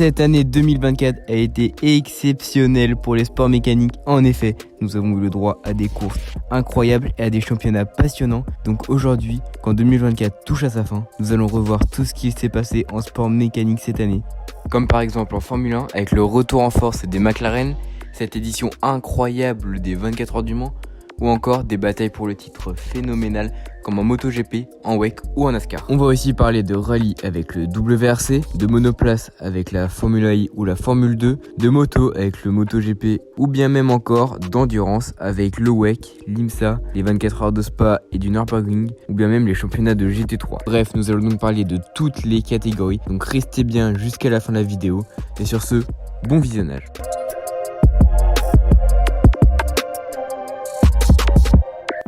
Cette année 2024 a été exceptionnelle pour les sports mécaniques. En effet, nous avons eu le droit à des courses incroyables et à des championnats passionnants. Donc aujourd'hui, quand 2024 touche à sa fin, nous allons revoir tout ce qui s'est passé en sport mécanique cette année. Comme par exemple en Formule 1 avec le retour en force des McLaren, cette édition incroyable des 24 heures du Mans, ou encore des batailles pour le titre phénoménales comme en MotoGP, en WEC ou en NASCAR. On va aussi parler de rallye avec le WRC, de monoplace avec la Formule I ou la Formule 2, de moto avec le MotoGP ou bien même encore d'endurance avec le WEC, l'IMSA, les 24 heures de Spa et du Nürburgring ou bien même les championnats de GT3. Bref, nous allons donc parler de toutes les catégories, donc restez bien jusqu'à la fin de la vidéo et sur ce, bon visionnage.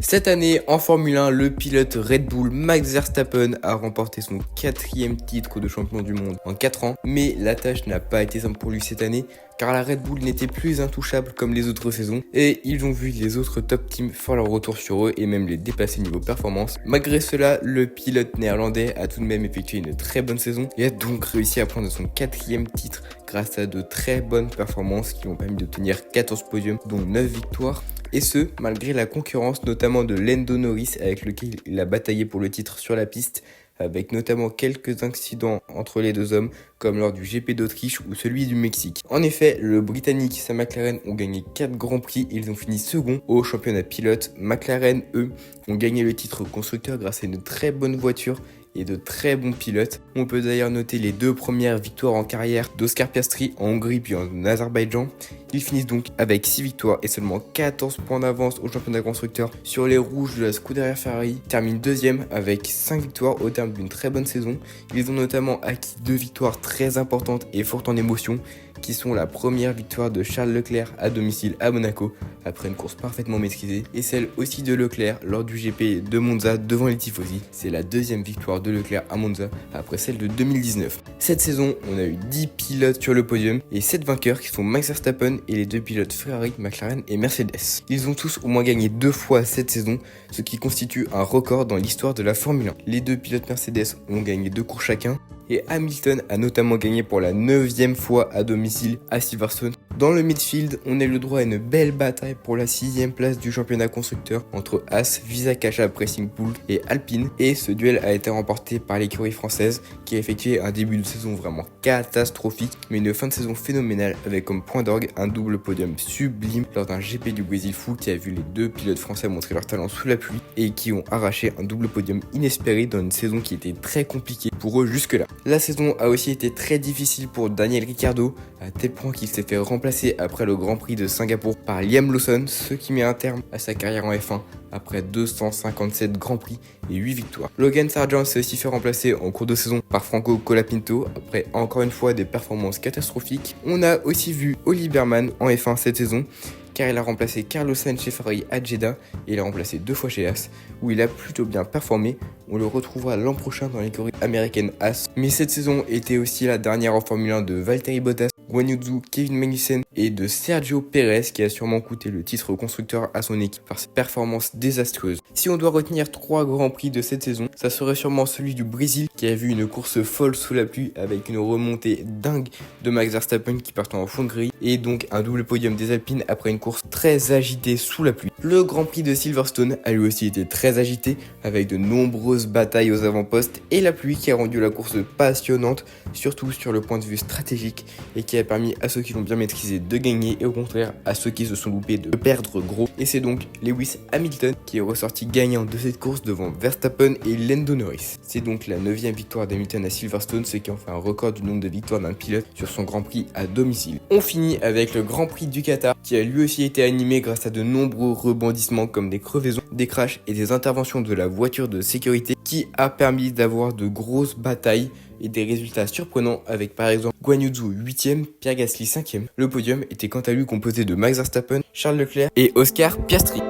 Cette année, en Formule 1, le pilote Red Bull Max Verstappen a remporté son 4e titre de champion du monde en 4 ans. Mais la tâche n'a pas été simple pour lui cette année, car la Red Bull n'était plus intouchable comme les autres saisons. Et ils ont vu les autres top teams faire leur retour sur eux et même les dépasser niveau performance. Malgré cela, le pilote néerlandais a tout de même effectué une très bonne saison et a donc réussi à prendre son 4e titre grâce à de très bonnes performances qui lui ont permis d'obtenir 14 podiums, dont 9 victoires. Et ce, malgré la concurrence notamment de Lando Norris avec lequel il a bataillé pour le titre sur la piste, avec notamment quelques incidents entre les deux hommes, comme lors du GP d'Autriche ou celui du Mexique. En effet, le Britannique et sa McLaren ont gagné 4 grands prix et ils ont fini second au championnat pilote. McLaren, eux, ont gagné le titre constructeur grâce à une très bonne voiture et de très bons pilotes. On peut d'ailleurs noter les 2 premières victoires en carrière d'Oscar Piastri en Hongrie puis en Azerbaïdjan. Ils finissent donc avec 6 victoires et seulement 14 points d'avance au championnat constructeur sur les rouges de la Scuderia Ferrari. Ils terminent 2e avec 5 victoires au terme d'une très bonne saison. Ils ont notamment acquis 2 victoires très importantes et fortes en émotion, qui sont la première victoire de Charles Leclerc à domicile à Monaco après une course parfaitement maîtrisée et celle aussi de Leclerc lors du GP de Monza devant les tifosi. C'est la 2e victoire de Leclerc à Monza après celle de 2019. Cette saison, on a eu 10 pilotes sur le podium et 7 vainqueurs qui sont Max Verstappen et les 2 pilotes Ferrari, McLaren et Mercedes. Ils ont tous au moins gagné 2 fois cette saison, ce qui constitue un record dans l'histoire de la Formule 1. Les 2 pilotes Mercedes ont gagné 2 courses chacun et Hamilton a notamment gagné pour la 9e fois à domicile à Silverstone. Dans le midfield, on a eu le droit à une belle bataille pour la 6e place du championnat constructeur entre As, Visa Cacha Racing Pool et Alpine. Et ce duel a été remporté par l'écurie française qui a effectué un début de saison vraiment catastrophique, mais une fin de saison phénoménale avec comme point d'orgue un double podium sublime lors d'un GP du Brésil fou qui a vu les 2 pilotes français montrer leur talent sous la pluie et qui ont arraché un double podium inespéré dans une saison qui était très compliquée pour eux jusque-là. La saison a aussi été très difficile pour Daniel Ricciardo, à tel point qu'il s'est fait remplacer après le Grand Prix de Singapour par Liam Lawson, ce qui met un terme à sa carrière en F1 après 257 Grands Prix et 8 victoires. Logan Sargent s'est aussi fait remplacer en cours de saison par Franco Colapinto après encore une fois des performances catastrophiques. On a aussi vu Oli Berman en F1 cette saison, car il a remplacé Carlos Sainz chez Ferrari à Jeddah et il a remplacé 2 fois chez Haas, où il a plutôt bien performé. On le retrouvera l'an prochain dans l'écurie américaine Haas. Mais cette saison était aussi la dernière en Formule 1 de Valtteri Bottas, Guan Yu Zhou, Kevin Magnussen et de Sergio Perez, qui a sûrement coûté le titre constructeur à son équipe par ses performances désastreuses. Si on doit retenir 3 grands prix de cette saison, ça serait sûrement celui du Brésil qui a vu une course folle sous la pluie avec une remontée dingue de Max Verstappen qui partait en fond de grille et donc un double podium des Alpines après une course très agitée sous la pluie. Le Grand Prix de Silverstone a lui aussi été très agité avec de nombreuses batailles aux avant-postes et la pluie qui a rendu la course passionnante, surtout sur le point de vue stratégique et qui a permis à ceux qui l'ont bien maîtrisé de gagner et au contraire à ceux qui se sont loupés de perdre gros. Et c'est donc Lewis Hamilton qui est ressorti gagnant de cette course devant Verstappen et Lando Norris. C'est donc la 9e victoire d'Hamilton à Silverstone, ce qui en fait un record du nombre de victoires d'un pilote sur son Grand Prix à domicile. On finit avec le Grand Prix du Qatar qui a lui aussi été animé grâce à de nombreux rebondissements comme des crevaisons, des crashs et des interventions de la voiture de sécurité qui a permis d'avoir de grosses batailles et des résultats surprenants avec par exemple Guan Yu Zhou 8e, Pierre Gasly 5e. Le podium était quant à lui composé de Max Verstappen, Charles Leclerc et Oscar Piastri.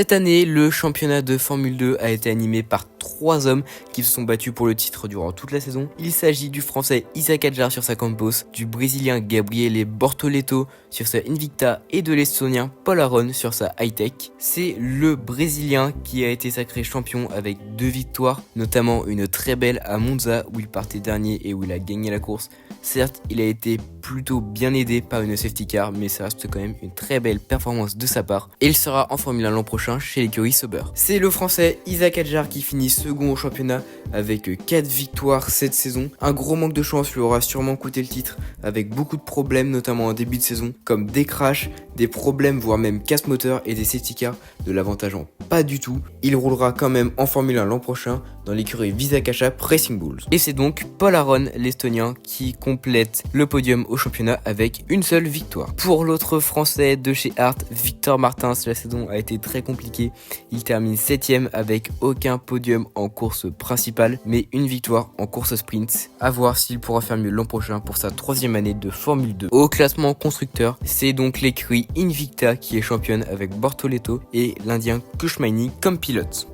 Cette année, le championnat de Formule 2 a été animé par 3 hommes qui se sont battus pour le titre durant toute la saison. Il s'agit du français Isaac Hadjar sur sa Campos, du brésilien Gabriele Bortoleto sur sa Invicta et de l'estonien Paul Aron sur sa High-Tech. C'est le brésilien qui a été sacré champion avec 2 victoires, notamment une très belle à Monza où il partait dernier et où il a gagné la course. Certes, il a été plutôt bien aidé par une safety car, mais ça reste quand même une très belle performance de sa part. Et il sera en Formule 1 l'an prochain chez l'écurie Sauber. C'est le français Isaac Hadjar qui finit second au championnat avec 4 victoires cette saison. Un gros manque de chance lui aura sûrement coûté le titre avec beaucoup de problèmes, notamment en début de saison, comme des crashs, des problèmes voire même casse moteur et des safety cars ne l'avantageant pas du tout. Il roulera quand même en Formule 1 l'an prochain dans l'écurie Visa-Kasha Racing Bulls. Et c'est donc Paul Aron, l'estonien, qui complète le podium au championnat avec une seule victoire. Pour l'autre français de chez Hart, Victor Martins, la saison a été très compliquée. Il termine 7ème avec aucun podium en course principale, mais une victoire en course sprint. À voir s'il pourra faire mieux l'an prochain pour sa 3e année de Formule 2. Au classement constructeur, c'est donc l'écurie Invicta qui est championne avec Bortoleto et l'Indien Kushmaini comme pilote.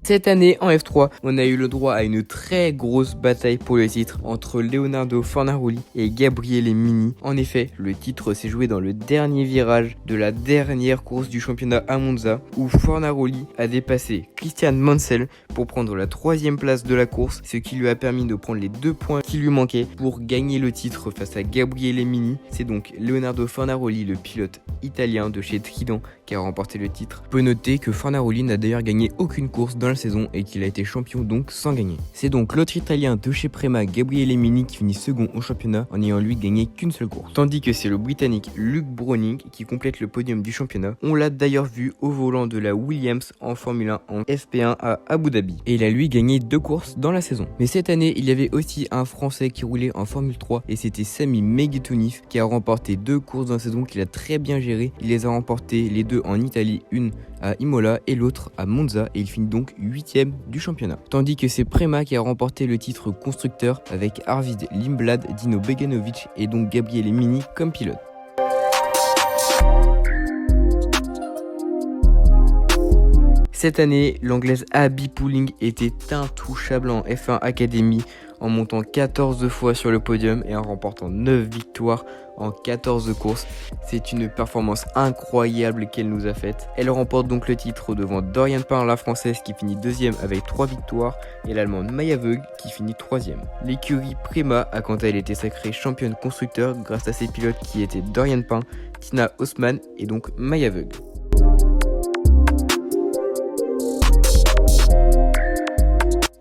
Cette année en F3, on a eu le droit à une très grosse bataille pour le titre entre Leonardo Fornaroli et Gabriele Mini. En effet, le titre s'est joué dans le dernier virage de la dernière course du championnat à Monza, où Fornaroli a dépassé Christian Mansell pour prendre la 3e place de la course, ce qui lui a permis de prendre les 2 points qui lui manquaient pour gagner le titre face à Gabriele Mini. C'est donc Leonardo Fornaroli, le pilote italien de chez Trident, qui a remporté le titre. On peut noter que Fornaroli n'a d'ailleurs gagné aucune course dans la saison et qu'il a été champion donc sans gagner. C'est donc l'autre italien de chez Prema, Gabriele Mini, qui finit second au championnat en n'ayant lui gagné qu'une seule course. Tandis que c'est le britannique Luke Browning qui complète le podium du championnat. On l'a d'ailleurs vu au volant de la Williams en Formule 1 en FP1 à Abu Dhabi. Et il a lui gagné 2 courses dans la saison. Mais cette année, il y avait aussi un Français qui roulait en Formule 3 et c'était Sami Megetunif qui a remporté 2 courses dans la saison qu'il a très bien géré. Il les a remportées les 2 en Italie, une à Imola et l'autre à Monza, et il finit donc 8ème du championnat. Tandis que c'est Prema qui a remporté le titre constructeur avec Arvid Lindblad, Dino Beganovic et donc Gabriele Mini comme pilote. Cette année, l'anglaise Abby Pulling était intouchable en F1 Academy en montant 14 fois sur le podium et en remportant 9 victoires en 14 courses. C'est une performance incroyable qu'elle nous a faite. Elle remporte donc le titre devant Dorian Pain, la française, qui finit 2ème avec 3 victoires, et l'allemande Maya Voeg qui finit 3ème. L'écurie Prema a quant à elle été sacrée championne constructeur grâce à ses pilotes qui étaient Dorian Pain, Tina Haussmann et donc Maya Voeg.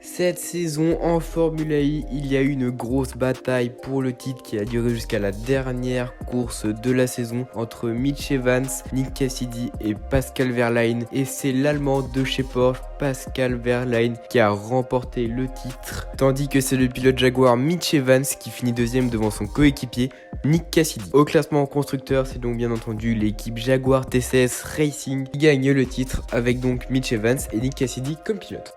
Cette saison en Formule I, il y a eu une grosse bataille pour le titre qui a duré jusqu'à la dernière course de la saison entre Mitch Evans, Nick Cassidy et Pascal Wehrlein. Et c'est l'Allemand de chez Porsche, Pascal Wehrlein, qui a remporté le titre. Tandis que c'est le pilote Jaguar Mitch Evans qui finit 2ème devant son coéquipier Nick Cassidy. Au classement constructeur, c'est donc bien entendu l'équipe Jaguar TCS Racing qui gagne le titre avec donc Mitch Evans et Nick Cassidy comme pilote.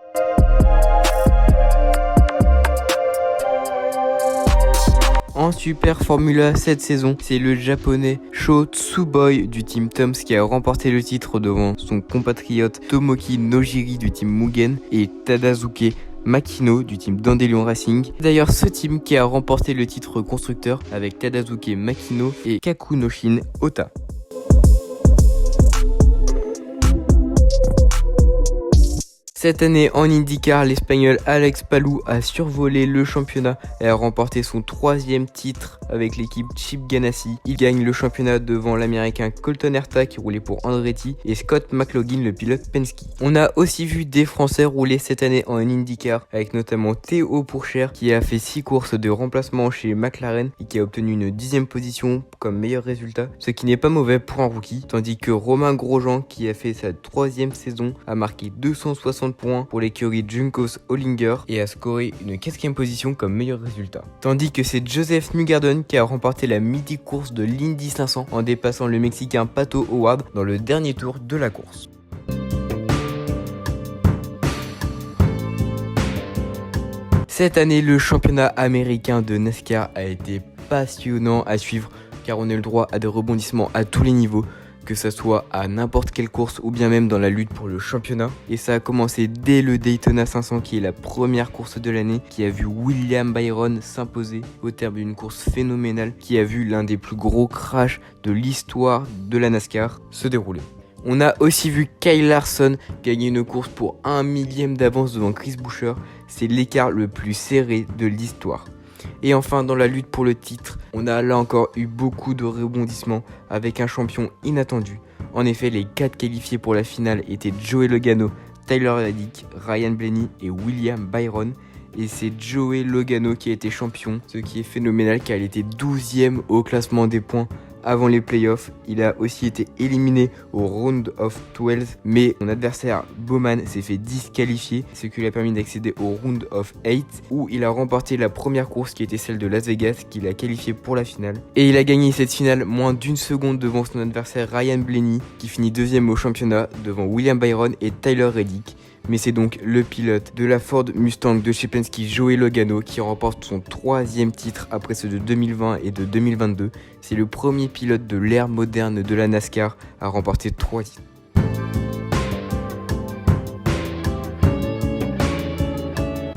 En Super Formula cette saison, c'est le japonais Sho Tsuboi du team Toms qui a remporté le titre devant son compatriote Tomoki Nojiri du team Mugen et Tadazuke Makino du team Dandelion Racing. D'ailleurs, ce team qui a remporté le titre constructeur avec Tadazuke Makino et Kakunoshin Ota. Cette année en IndyCar, l'Espagnol Alex Palou a survolé le championnat et a remporté son 3e titre avec l'équipe Chip Ganassi. Il gagne le championnat devant l'Américain Colton Herta qui roulait pour Andretti et Scott McLaughlin, le pilote Penske. On a aussi vu des Français rouler cette année en IndyCar avec notamment Théo Pourchère qui a fait 6 courses de remplacement chez McLaren et qui a obtenu une 10e position comme meilleur résultat, ce qui n'est pas mauvais pour un rookie. Tandis que Romain Grosjean qui a fait sa 3e saison a marqué 260 points pour l'écurie Juncos Hollinger et a scoré une 4e position comme meilleur résultat. Tandis que c'est Joseph Newgarden qui a remporté la mythique course de l'Indy 500 en dépassant le Mexicain Pato Howard dans le dernier tour de la course. Cette année, le championnat américain de NASCAR a été passionnant à suivre car on a le droit à des rebondissements à tous les niveaux, que ça soit à n'importe quelle course ou bien même dans la lutte pour le championnat. Et ça a commencé dès le Daytona 500 qui est la première course de l'année, qui a vu William Byron s'imposer au terme d'une course phénoménale, qui a vu l'un des plus gros crashs de l'histoire de la NASCAR se dérouler. On a aussi vu Kyle Larson gagner une course pour 1 millième d'avance devant Chris Buescher, c'est l'écart le plus serré de l'histoire. Et enfin, dans la lutte pour le titre, on a là encore eu beaucoup de rebondissements avec un champion inattendu. En effet, les 4 qualifiés pour la finale étaient Joey Logano, Tyler Reddick, Ryan Blaney et William Byron. Et c'est Joey Logano qui a été champion, ce qui est phénoménal car il était 12e au classement des points avant les playoffs. Il a aussi été éliminé au round of 12, mais son adversaire Bowman s'est fait disqualifier, ce qui lui a permis d'accéder au round of 8 où il a remporté la première course qui était celle de Las Vegas, qu'il a qualifié pour la finale. Et il a gagné cette finale moins d'1 seconde devant son adversaire Ryan Blaney qui finit 2e au championnat devant William Byron et Tyler Reddick. Mais c'est donc le pilote de la Ford Mustang de chez Penske, Joey Logano, qui remporte son 3e titre après ceux de 2020 et de 2022. C'est le premier pilote de l'ère moderne de la NASCAR à remporter 3 titres.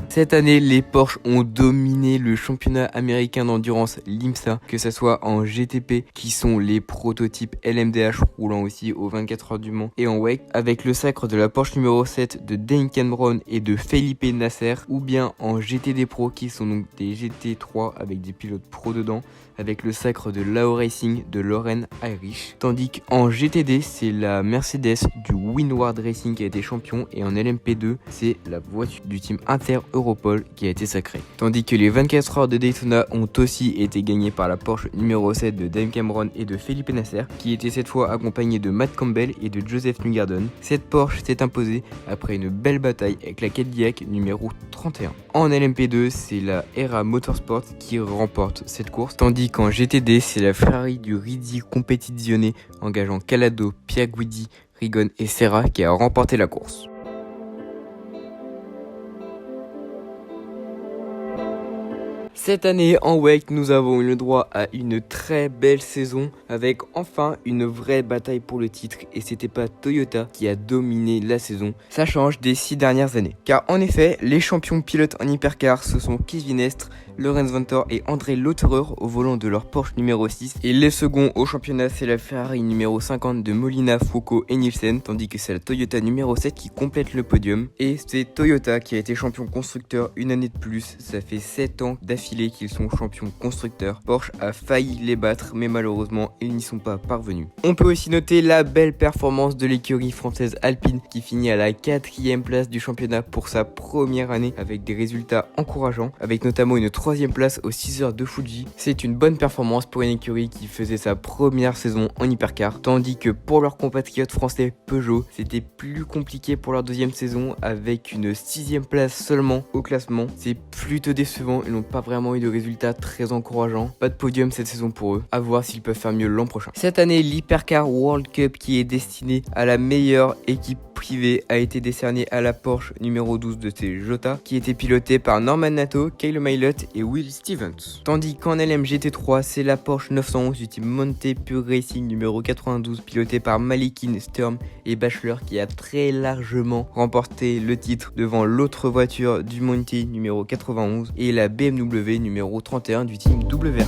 Cette année, les Porsche ont dominé le championnat américain d'endurance l'IMSA, que ce soit en GTP, qui sont les prototypes LMDH roulant aussi aux 24 heures du Mans, et en WEC, avec le sacre de la Porsche numéro 7 de Dane Cameron et de Felipe Nasser, ou bien en GTD Pro, qui sont donc des GT3 avec des pilotes pro dedans, avec le sacre de Lao Racing de Lauren Irish. Tandis qu'en GTD, c'est la Mercedes du Windward Racing qui a été champion, et en LMP2, c'est la voiture du team Inter-Europol qui a été sacrée. Tandis que les 24 heures de Daytona ont aussi été gagnées par la Porsche numéro 7 de Dane Cameron et de Felipe Nasser, qui était cette fois accompagné de Matt Campbell et de Joseph Newgarden. Cette Porsche s'est imposée après une belle bataille avec la Cadillac numéro 31. En LMP2, c'est la ERA Motorsport qui remporte cette course, tandis qu'en GTD, c'est la Ferrari du Ridi Competizione engageant Calado, Pierre Guidi, Rigon et Serra qui a remporté la course. Cette année en WEC, nous avons eu le droit à une très belle saison avec enfin une vraie bataille pour le titre, et c'était pas Toyota qui a dominé la saison. Ça change des 6 dernières années. Car en effet, les champions pilotes en hypercar ce sont Kevin Estre, Lorenz Vanthoor et André Lotterer au volant de leur Porsche numéro 6. Et les seconds au championnat, c'est la Ferrari numéro 50 de Molina, Foucault et Nielsen, tandis que c'est la Toyota numéro 7 qui complète le podium. Et c'est Toyota qui a été champion constructeur une année de plus. Ça fait 7 ans d'affilée qu'ils sont champions constructeurs. Porsche a failli les battre, mais malheureusement, ils n'y sont pas parvenus. On peut aussi noter la belle performance de l'écurie française Alpine qui finit à la 4e place du championnat pour sa première année avec des résultats encourageants, avec notamment une 3e place aux 6 heures de Fuji. C'est une bonne performance pour une écurie qui faisait sa première saison en hypercar, tandis que pour leurs compatriotes français Peugeot, c'était plus compliqué pour leur 2e saison avec une 6e place seulement au classement. C'est plutôt décevant, ils n'ont pas vraiment eu de résultats très encourageants. Pas de podium cette saison pour eux, à voir s'ils peuvent faire mieux l'an prochain. Cette année, l'Hypercar World Cup qui est destiné à la meilleure équipe privée a été décerné à la Porsche numéro 12 de Toyota, qui était pilotée par Norman Nato, Kyle Mailott et Will Stevens. Tandis qu'en LMGT3, c'est la Porsche 911 du team Monte Pure Racing numéro 92, pilotée par Malikin, Sturm et Bachelor, qui a très largement remporté le titre devant l'autre voiture du Monte numéro 91 et la BMW numéro 31 du team WR.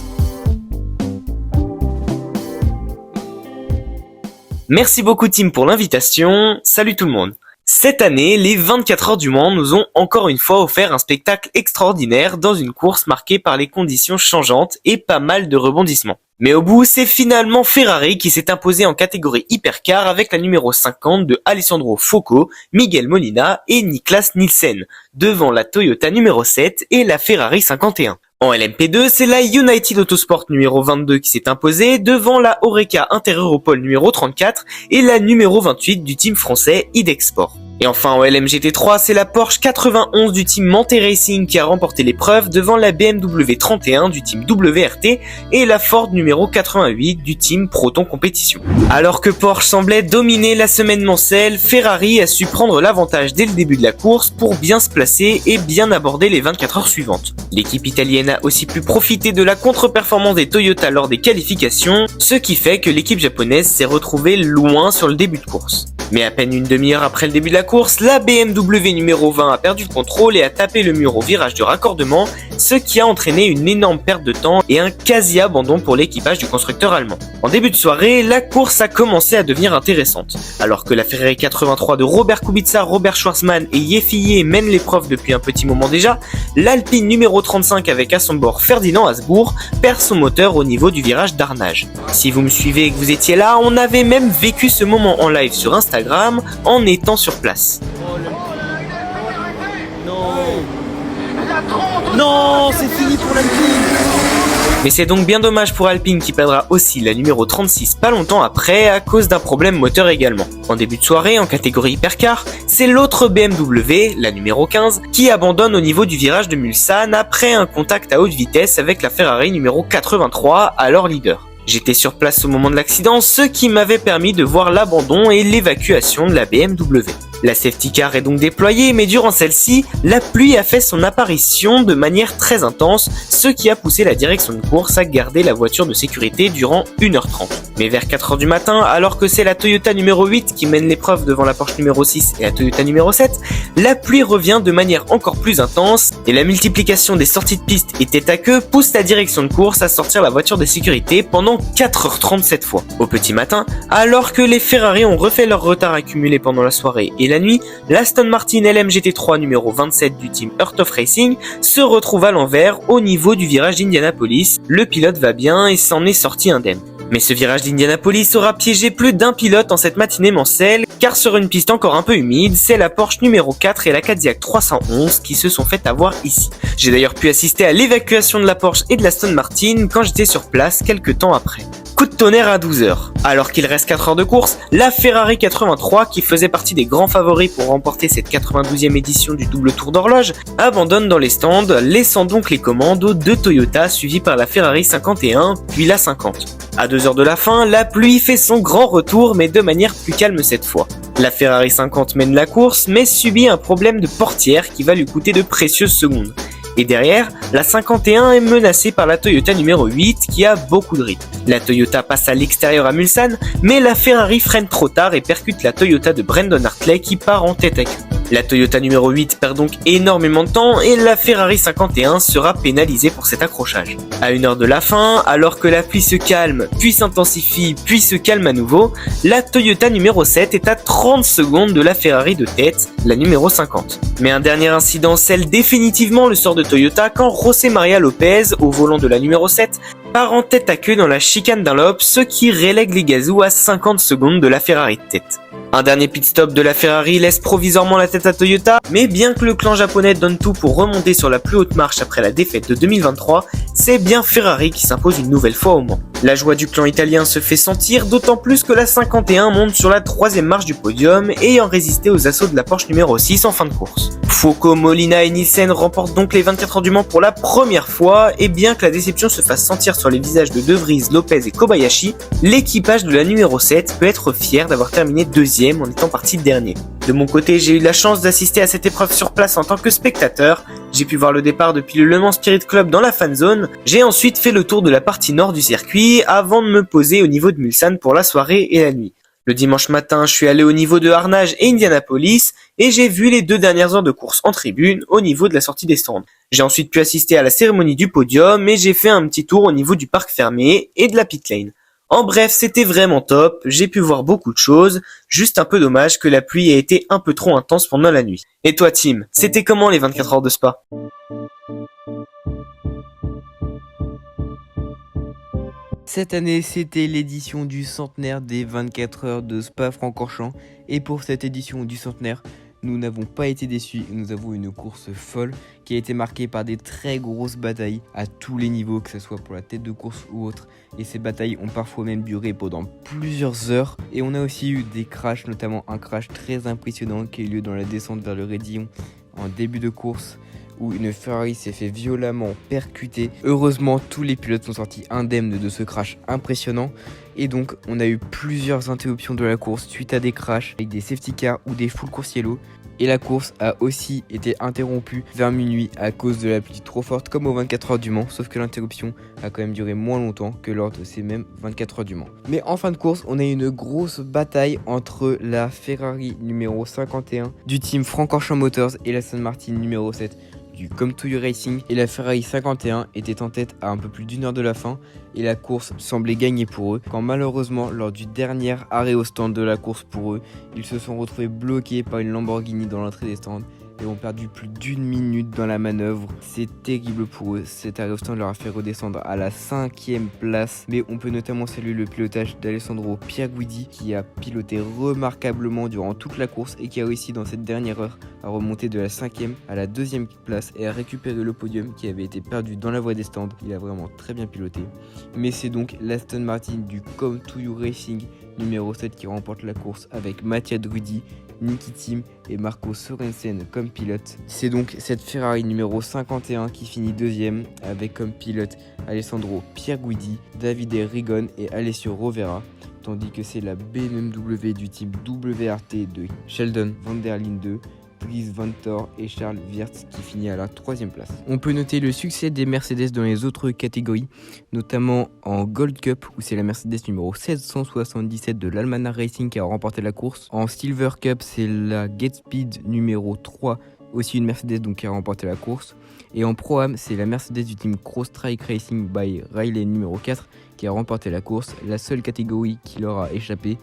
Merci beaucoup Tim pour l'invitation, salut tout le monde. Cette année, les 24 heures du Mans nous ont encore une fois offert un spectacle extraordinaire dans une course marquée par les conditions changeantes et pas mal de rebondissements. Mais au bout, c'est finalement Ferrari qui s'est imposé en catégorie hypercar avec la numéro 50 de Alessandro Foucault, Miguel Molina et Niklas Nielsen, devant la Toyota numéro 7 et la Ferrari 51. En LMP2, c'est la United Autosport numéro 22 qui s'est imposée devant la Oreca Inter-Europol numéro 34 et la numéro 28 du team français Idexport. Et enfin en LMGT3, c'est la Porsche 91 du team Manthey Racing qui a remporté l'épreuve devant la BMW 31 du team WRT et la Ford numéro 88 du team Proton Competition. Alors que Porsche semblait dominer la semaine mancelle, Ferrari a su prendre l'avantage dès le début de la course pour bien se placer et bien aborder les 24 heures suivantes. L'équipe italienne a aussi pu profiter de la contre-performance des Toyota lors des qualifications, ce qui fait que l'équipe japonaise s'est retrouvée loin sur le début de course. Mais à peine une demi-heure après le début de la course, la BMW numéro 20 a perdu le contrôle et a tapé le mur au virage de raccordement, ce qui a entraîné une énorme perte de temps et un quasi-abandon pour l'équipage du constructeur allemand. En début de soirée, la course a commencé à devenir intéressante. Alors que la Ferrari 83 de Robert Kubica, Robert Schwarzman et Yeffier mène l'épreuve depuis un petit moment déjà, l'Alpine numéro 35 avec à son bord Ferdinand Hasbourg perd son moteur au niveau du virage d'Arnage. Si vous me suivez et que vous étiez là, on avait même vécu ce moment en live sur Instagram en étant sur place. Non, c'est fini pour l'Alpine. Mais c'est donc bien dommage pour Alpine qui perdra aussi la numéro 36 pas longtemps après à cause d'un problème moteur également. En début de soirée, en catégorie hypercar, c'est l'autre BMW, la numéro 15, qui abandonne au niveau du virage de Mulsanne après un contact à haute vitesse avec la Ferrari numéro 83, alors leader. J'étais sur place au moment de l'accident, ce qui m'avait permis de voir l'abandon et l'évacuation de la BMW. La safety car est donc déployée, mais durant celle-ci, la pluie a fait son apparition de manière très intense, ce qui a poussé la direction de course à garder la voiture de sécurité durant 1h30. Mais vers 4h du matin, alors que c'est la Toyota numéro 8 qui mène l'épreuve devant la Porsche numéro 6 et la Toyota numéro 7, la pluie revient de manière encore plus intense, et la multiplication des sorties de piste et tête à queue pousse la direction de course à sortir la voiture de sécurité pendant 4h30 cette fois. Au petit matin, alors que les Ferrari ont refait leur retard accumulé pendant la soirée et la nuit, l'Aston Martin LMGT3 numéro 27 du team Heart of Racing se retrouve à l'envers au niveau du virage d'Indianapolis. Le pilote va bien et s'en est sorti indemne. Mais ce virage d'Indianapolis aura piégé plus d'un pilote en cette matinée mancelle, car sur une piste encore un peu humide, c'est la Porsche numéro 4 et la Cadillac 311 qui se sont fait avoir ici. J'ai d'ailleurs pu assister à l'évacuation de la Porsche et de l'Aston Martin quand j'étais sur place quelques temps après. Coup de tonnerre à 12h. Alors qu'il reste 4 heures de course, la Ferrari 83, qui faisait partie des grands favoris pour remporter cette 92e édition du double tour d'horloge, abandonne dans les stands, laissant donc les commandes aux deux Toyota suivis par la Ferrari 51 puis la 50. À 2 heures de la fin, la pluie fait son grand retour mais de manière plus calme cette fois. La Ferrari 50 mène la course mais subit un problème de portière qui va lui coûter de précieuses secondes. Et derrière, la 51 est menacée par la Toyota numéro 8 qui a beaucoup de rythme. La Toyota passe à l'extérieur à Mulsanne, mais la Ferrari freine trop tard et percute la Toyota de Brandon Hartley qui part en tête à queue. La Toyota numéro 8 perd donc énormément de temps et la Ferrari 51 sera pénalisée pour cet accrochage. À 1 heure de la fin, alors que la pluie se calme, puis s'intensifie, puis se calme à nouveau, la Toyota numéro 7 est à 30 secondes de la Ferrari de tête, la numéro 50. Mais un dernier incident scelle définitivement le sort de Toyota quand José María López, au volant de la numéro 7, part en tête à queue dans la chicane Dunlop, ce qui relègue les gazous à 50 secondes de la Ferrari de tête. Un dernier pit stop de la Ferrari laisse provisoirement la tête à Toyota, mais bien que le clan japonais donne tout pour remonter sur la plus haute marche après la défaite de 2023, c'est bien Ferrari qui s'impose une nouvelle fois au Mans. La joie du clan italien se fait sentir, d'autant plus que la 51 monte sur la 3e marche du podium, ayant résisté aux assauts de la Porsche numéro 6 en fin de course. Foucault, Molina et Nielsen remportent donc les 24 heures du Mans pour la première fois, et bien que la déception se fasse sentir sur les visages de De Vries, Lopez et Kobayashi, l'équipage de la numéro 7 peut être fier d'avoir terminé deuxième en étant parti dernier. De mon côté, j'ai eu la chance d'assister à cette épreuve sur place en tant que spectateur. J'ai pu voir le départ depuis le Le Mans Spirit Club dans la fan zone. J'ai ensuite fait le tour de la partie nord du circuit avant de me poser au niveau de Mulsanne pour la soirée et la nuit. Le dimanche matin, je suis allé au niveau de Arnage et Indianapolis et j'ai vu les 2 dernières heures de course en tribune au niveau de la sortie des stands. J'ai ensuite pu assister à la cérémonie du podium et j'ai fait un petit tour au niveau du parc fermé et de la pit lane. En bref, c'était vraiment top, j'ai pu voir beaucoup de choses, juste un peu dommage que la pluie ait été un peu trop intense pendant la nuit. Et toi Tim, c'était comment les 24 heures de Spa ? Cette année, c'était l'édition du centenaire des 24 heures de Spa-Francorchamps. Et pour cette édition du centenaire, nous n'avons pas été déçus. Nous avons une course folle qui a été marquée par des très grosses batailles à tous les niveaux, que ce soit pour la tête de course ou autre. Et ces batailles ont parfois même duré pendant plusieurs heures. Et on a aussi eu des crashs, notamment un crash très impressionnant qui a eu lieu dans la descente vers le Rédillon en début de course, où une Ferrari s'est fait violemment percuter. Heureusement, tous les pilotes sont sortis indemnes de ce crash impressionnant. Et donc, on a eu plusieurs interruptions de la course suite à des crashs avec des safety cars ou des full course yellow. Et la course a aussi été interrompue vers minuit à cause de la pluie trop forte comme aux 24 heures du Mans, sauf que l'interruption a quand même duré moins longtemps que lors de ces mêmes 24 heures du Mans. Mais en fin de course, on a eu une grosse bataille entre la Ferrari numéro 51 du team Francorchamps Motors et la Aston Martin numéro 7 du Come To You Racing, et la Ferrari 51 était en tête à un peu plus d'une heure de la fin et la course semblait gagner pour eux, quand malheureusement lors du dernier arrêt au stand de la course pour eux, ils se sont retrouvés bloqués par une Lamborghini dans l'entrée des stands et ont perdu plus d'1 minute dans la manœuvre. C'est terrible pour eux. Cet arrêt au stand leur a fait redescendre à la 5e place, mais on peut notamment saluer le pilotage d'Alessandro Pierguidi qui a piloté remarquablement durant toute la course et qui a réussi dans cette dernière heure à remonter de la 5e à la 2e place et à récupérer le podium qui avait été perdu dans la voie des stands. Il a vraiment très bien piloté. Mais c'est donc l'Aston Martin du Come To You Racing numéro 7 qui remporte la course avec Mattia Drudi, Niki Tim et Marco Sorensen comme pilote. C'est donc cette Ferrari numéro 51 qui finit deuxième avec comme pilote Alessandro Pierguidi, Davide Rigon et Alessio Rovera, tandis que c'est la BMW du team WRT de Sheldon van der Linde 2, Dries Vanthoor et Charles Wirtz qui finit à la 3e place. On peut noter le succès des Mercedes dans les autres catégories, notamment en Gold Cup où c'est la Mercedes numéro 1677 de l'Almanach Racing qui a remporté la course. En Silver Cup, c'est la Getspeed numéro 3, aussi une Mercedes donc qui a remporté la course. Et en Pro-Am, c'est la Mercedes du team Crosstrike Racing by Riley numéro 4 qui a remporté la course. La seule catégorie qui leur a échappé,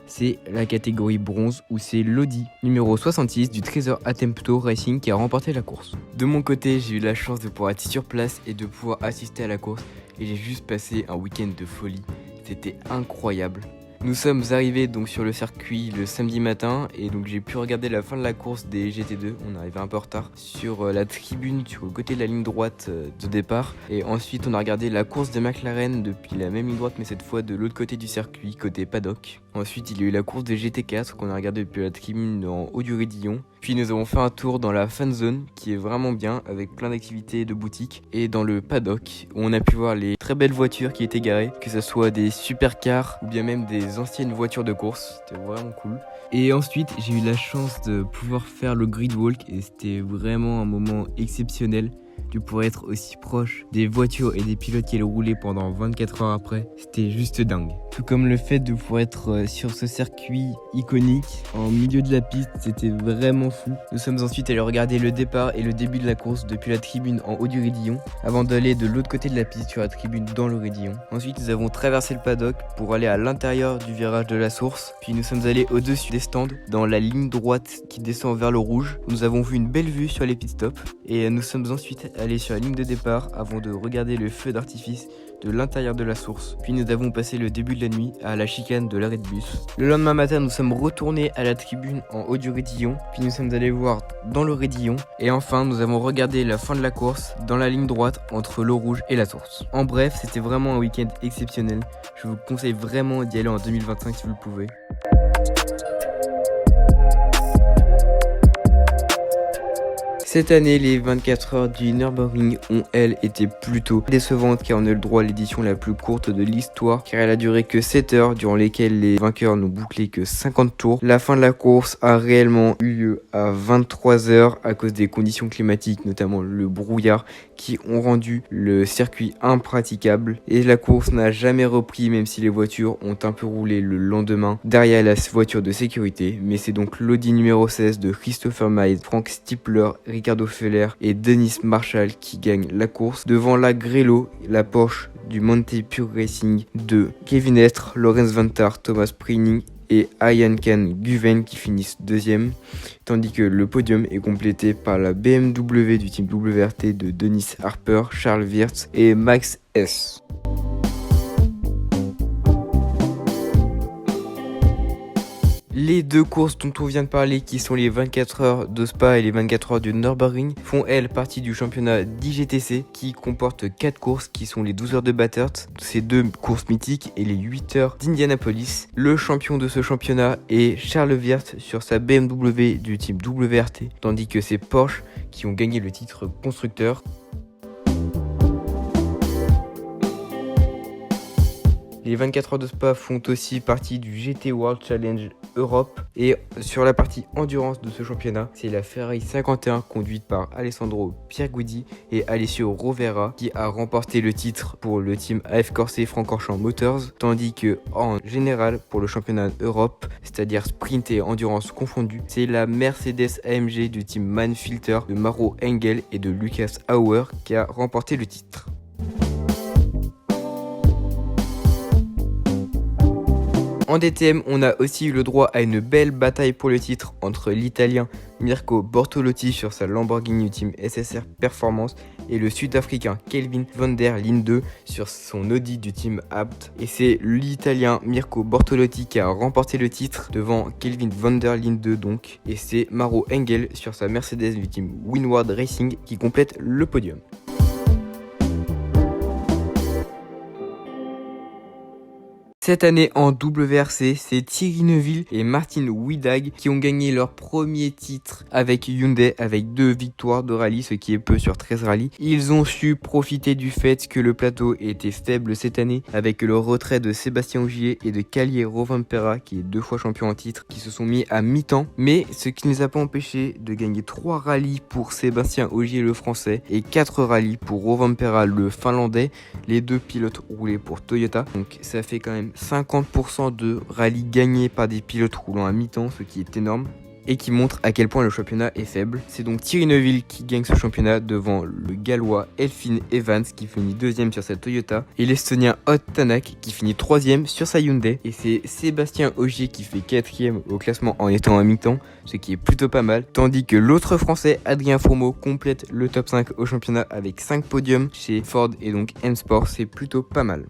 c'est la catégorie bronze où c'est l'Audi numéro 66 du Treasure Attempto Racing qui a remporté la course. De mon côté, j'ai eu la chance de pouvoir être sur place et de pouvoir assister à la course et j'ai juste passé un week-end de folie. C'était incroyable. Nous sommes arrivés donc sur le circuit le samedi matin et donc j'ai pu regarder la fin de la course des GT2. On arrivait un peu en retard sur la tribune sur le côté de la ligne droite de départ, et ensuite on a regardé la course des McLaren depuis la même ligne droite mais cette fois de l'autre côté du circuit, côté paddock. Ensuite il y a eu la course des GT4 qu'on a regardé depuis la tribune en haut du Rédillon. Puis nous avons fait un tour dans la fan zone qui est vraiment bien avec plein d'activités de boutiques, et dans le paddock où on a pu voir les très belles voitures qui étaient garées, que ce soit des supercars ou bien même des anciennes voitures de course. C'était vraiment cool. Et ensuite j'ai eu la chance de pouvoir faire le grid walk et c'était vraiment un moment exceptionnel de pouvoir être aussi proche des voitures et des pilotes qui allaient rouler pendant 24 heures après. C'était juste dingue. Tout comme le fait de pouvoir être sur ce circuit iconique en milieu de la piste, c'était vraiment fou. Nous sommes ensuite allés regarder le départ et le début de la course depuis la tribune en haut du Rédillon, avant d'aller de l'autre côté de la piste sur la tribune dans le Rédillon. Ensuite nous avons traversé le paddock pour aller à l'intérieur du virage de la source, puis nous sommes allés au-dessus des stands dans la ligne droite qui descend vers le rouge. Nous avons vu une belle vue sur les pit stops et nous sommes ensuite allés sur la ligne de départ avant de regarder le feu d'artifice de l'intérieur de la source. Puis nous avons passé le début de la nuit à la chicane de l'arrêt de bus. Le lendemain matin, nous sommes retournés à la tribune en haut du Rédillon, puis nous sommes allés voir dans le Rédillon, et enfin nous avons regardé la fin de la course dans la ligne droite entre l'eau rouge et la source. En bref, c'était vraiment un week-end exceptionnel. Je vous conseille vraiment d'y aller en 2025 si vous le pouvez. Cette année, les 24 heures du Nürburgring ont, elles, été plutôt décevantes car on a eu le droit à l'édition la plus courte de l'histoire, car elle a duré que 7 heures durant lesquelles les vainqueurs n'ont bouclé que 50 tours. La fin de la course a réellement eu lieu à 23 heures à cause des conditions climatiques, notamment le brouillard, qui ont rendu le circuit impraticable. Et la course n'a jamais repris, même si les voitures ont un peu roulé le lendemain derrière la voiture de sécurité. Mais c'est donc l'Audi numéro 16 de Christopher Miles, Frank Stippler, Ricardo Feller et Dennis Marshall qui gagnent la course, devant la Grello, la Porsche du Monte Pure Racing de Kevin Estre, Lorenz Vanthoor, Thomas Preining et Ian Can Guven qui finissent deuxième, tandis que le podium est complété par la BMW du team WRT de Dennis Harper, Charles Wirtz et Max S. Les deux courses dont on vient de parler, qui sont les 24 heures de Spa et les 24 heures du Nürburgring, font elles partie du championnat d'IGTC qui comporte 4 courses qui sont les 12 heures de Bathurst, ces deux courses mythiques, et les 8 heures d'Indianapolis. Le champion de ce championnat est Charles Weerts sur sa BMW du team WRT, tandis que c'est Porsche qui ont gagné le titre constructeur. Les 24 heures de Spa font aussi partie du GT World Challenge Europe. Et sur la partie endurance de ce championnat, c'est la Ferrari 51 conduite par Alessandro Pierguidi et Alessio Rovera qui a remporté le titre pour le team AF Corse Francorchamps Motors. Tandis que en général, pour le championnat Europe, c'est-à-dire sprint et endurance confondus, c'est la Mercedes AMG du team Manfilter de Maro Engel et de Lucas Auer qui a remporté le titre. En DTM, on a aussi eu le droit à une belle bataille pour le titre entre l'Italien Mirko Bortolotti sur sa Lamborghini Team SSR Performance et le Sud-Africain Kelvin van der Linde sur son Audi du Team Abt. Et c'est l'Italien Mirko Bortolotti qui a remporté le titre devant Kelvin van der Linde donc. Et c'est Maro Engel sur sa Mercedes du Team Windward Racing qui complète le podium. Cette année en WRC, c'est Thierry Neuville et Martin Widdag qui ont gagné leur premier titre avec Hyundai avec 2 victoires de rallye, ce qui est peu sur 13 rallyes. Ils ont su profiter du fait que le plateau était faible cette année avec le retrait de Sébastien Ogier et de Kalle Rovanperä qui est 2 fois champion en titre qui se sont mis à mi-temps. Mais ce qui ne les a pas empêchés de gagner 3 rallyes pour Sébastien Ogier le français et 4 rallyes pour Rovanperä le finlandais. Les 2 pilotes roulaient pour Toyota, donc ça fait quand même 50% de rallyes gagnés par des pilotes roulant à mi-temps, ce qui est énorme et qui montre à quel point le championnat est faible. C'est donc Thierry Neuville qui gagne ce championnat devant le Gallois Elfyn Evans qui finit 2ème sur sa Toyota et l'Estonien Ott Tänak qui finit 3ème sur sa Hyundai. Et c'est Sébastien Ogier qui fait 4ème au classement en étant à mi-temps, ce qui est plutôt pas mal. Tandis que l'autre français, Adrien Fourmeau, complète le top 5 au championnat avec 5 podiums chez Ford et donc M-Sport, c'est plutôt pas mal.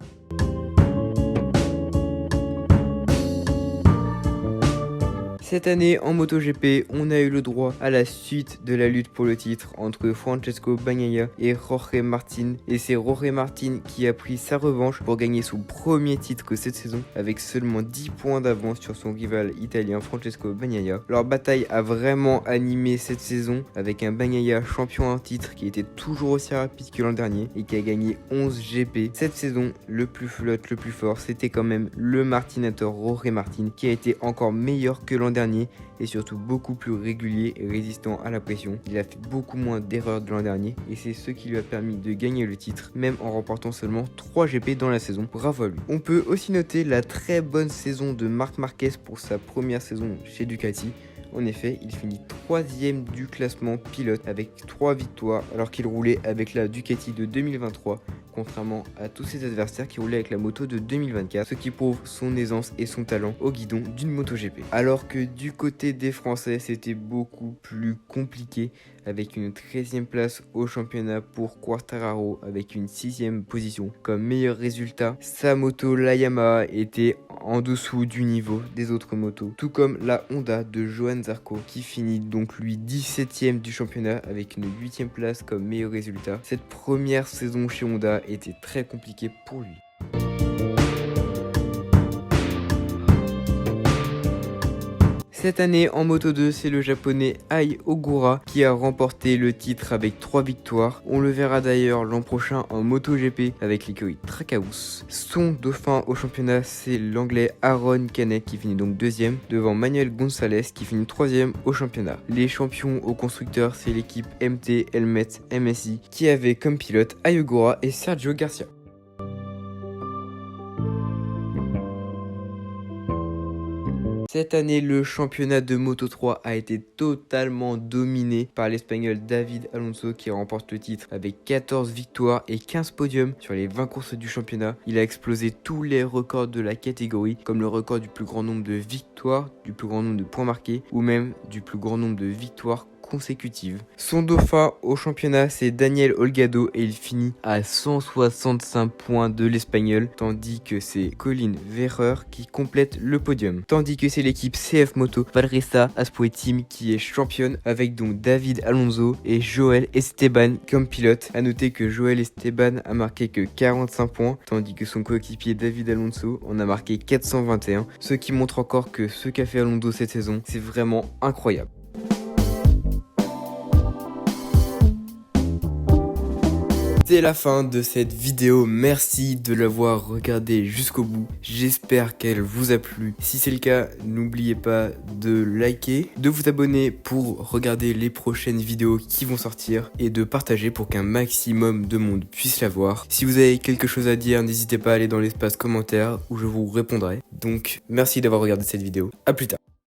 Cette année en MotoGP, on a eu le droit à la suite de la lutte pour le titre entre Francesco Bagnaia et Jorge Martin. Et c'est Jorge Martin qui a pris sa revanche pour gagner son premier titre cette saison avec seulement 10 points d'avance sur son rival italien Francesco Bagnaia. Leur bataille a vraiment animé cette saison avec un Bagnaia champion en titre qui était toujours aussi rapide que l'an dernier et qui a gagné 11 GP. Cette saison, le plus flotte, le plus fort, c'était quand même le Martinator Jorge Martin qui a été encore meilleur que l'an dernier et surtout beaucoup plus régulier et résistant à la pression. Il a fait beaucoup moins d'erreurs de l'an dernier et c'est ce qui lui a permis de gagner le titre même en remportant seulement 3 GP dans la saison. Bravo à lui. On peut aussi noter la très bonne saison de Marc Marquez pour sa première saison chez Ducati. En effet, il finit 3ème du classement pilote avec 3 victoires alors qu'il roulait avec la Ducati de 2023, contrairement à tous ses adversaires qui roulaient avec la moto de 2024, ce qui prouve son aisance et son talent au guidon d'une MotoGP. Alors que du côté des Français, c'était beaucoup plus compliqué avec une 13ème place au championnat pour Quartararo avec une 6ème position. Comme meilleur résultat, sa moto, la Yamaha, était en dessous du niveau des autres motos, tout comme la Honda de Johann Zarco qui finit donc lui 17ème du championnat avec une 8ème place comme meilleur résultat. Cette première saison chez Honda était très compliquée pour lui. Cette année en Moto 2, c'est le japonais Ai Ogura qui a remporté le titre avec 3 victoires. On le verra d'ailleurs l'an prochain en MotoGP avec l'écurie Trackhouse. Son dauphin au championnat, c'est l'anglais Aaron Canet qui finit donc 2ème devant Manuel Gonçalves qui finit 3ème au championnat. Les champions au constructeur, c'est l'équipe MT Helmet MSI qui avait comme pilote Ai Ogura et Sergio Garcia. Cette année, le championnat de Moto 3 a été totalement dominé par l'Espagnol David Alonso qui remporte le titre avec 14 victoires et 15 podiums sur les 20 courses du championnat. Il a explosé tous les records de la catégorie, comme le record du plus grand nombre de victoires, du plus grand nombre de points marqués ou même du plus grand nombre de victoires consécutives. Son dauphin au championnat, c'est Daniel Olgado et il finit à 165 points de l'Espagnol, tandis que c'est Colin Verrer qui complète le podium. Tandis que c'est l'équipe CF Moto Valresa Aspoe Team qui est championne avec donc David Alonso et Joel Esteban comme pilote. A noter que Joel Esteban a marqué que 45 points, tandis que son coéquipier David Alonso en a marqué 421, ce qui montre encore que ce qu'a fait Alonso cette saison, c'est vraiment incroyable. C'est la fin de cette vidéo, merci de l'avoir regardée jusqu'au bout, j'espère qu'elle vous a plu. Si c'est le cas, n'oubliez pas de liker, de vous abonner pour regarder les prochaines vidéos qui vont sortir et de partager pour qu'un maximum de monde puisse la voir. Si vous avez quelque chose à dire, n'hésitez pas à aller dans l'espace commentaire où je vous répondrai. Donc merci d'avoir regardé cette vidéo, à plus tard.